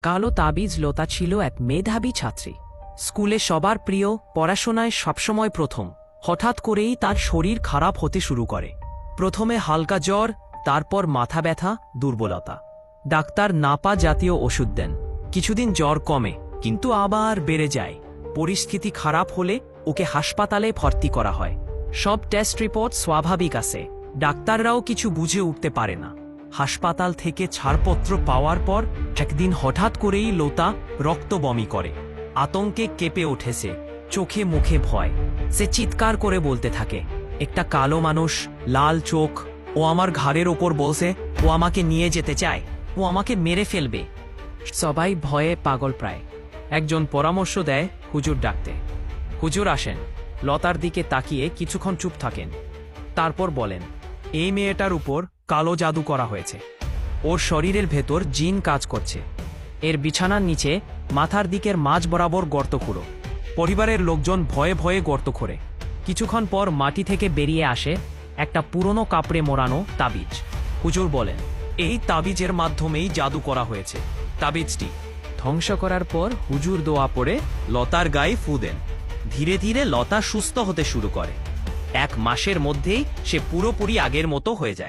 কালো তাবিজ লতা ছিল এক মেধাবী ছাত্রী। স্কুলে সবার প্রিয়, পড়াশোনায় সবসময় প্রথম। হঠাৎ করেই তার শরীর খারাপ হতে শুরু করে। প্রথমে হালকা জ্বর, তারপর মাথা ব্যথা, দুর্বলতা। ডাক্তার নাপা জাতীয় ওষুধ দেন। কিছুদিন জ্বর কমে, কিন্তু আবার বেড়ে যায়। পরিস্থিতি খারাপ হলে ওকে হাসপাতালে ভর্তি করা হয়। সব টেস্ট রিপোর্ট স্বাভাবিক আছে, ডাক্তাররাও কিছু বুঝে উঠতে পারে না। হাসপাতাল থেকে ছাড়পত্র পাওয়ার পর একদিন হঠাৎ করেই লতা রক্ত বমি করে। আতঙ্কে কেঁপে উঠেছে, চোখে মুখে ভয়। সে চিৎকার করে বলতে থাকে, একটা কালো মানুষ, লাল চোখ, ও আমার ঘাড়ের ওপর বসে, ও আমাকে নিয়ে যেতে চায়, ও আমাকে মেরে ফেলবে। সবাই ভয়ে পাগল প্রায়। একজন পরামর্শ দেয় হুজুর ডাকতে। হুজুর আসেন, লতার দিকে তাকিয়ে কিছুক্ষণ চুপ থাকেন। তারপর বলেন, এই মেয়েটার উপর কালো জাদু করা হয়েছে। ওর শরীরের ভেতর জিন কাজ করছে। এর বিছানার নিচে মাথার দিকের মাঝ বরাবর গর্ত খুঁড়ো। পরিবারের লোকজন ভয়ে ভয়ে গর্ত খোঁড়ে। কিছুক্ষণ পর মাটি থেকে বেরিয়ে আসে একটা পুরনো কাপড়ে মোড়ানো তাবিজ। হুজুর বলেন, এই তাবিজের মাধ্যমেই জাদু করা হয়েছে। তাবিজটি ধ্বংস করার পর হুজুর দোয়া পড়ে লতার গায়ে ফু দেন। ধীরে ধীরে লতা সুস্থ হতে শুরু করে। 1 মাসের মধ্যেই সে পুরোপুরি আগের মতো হয়ে যায়।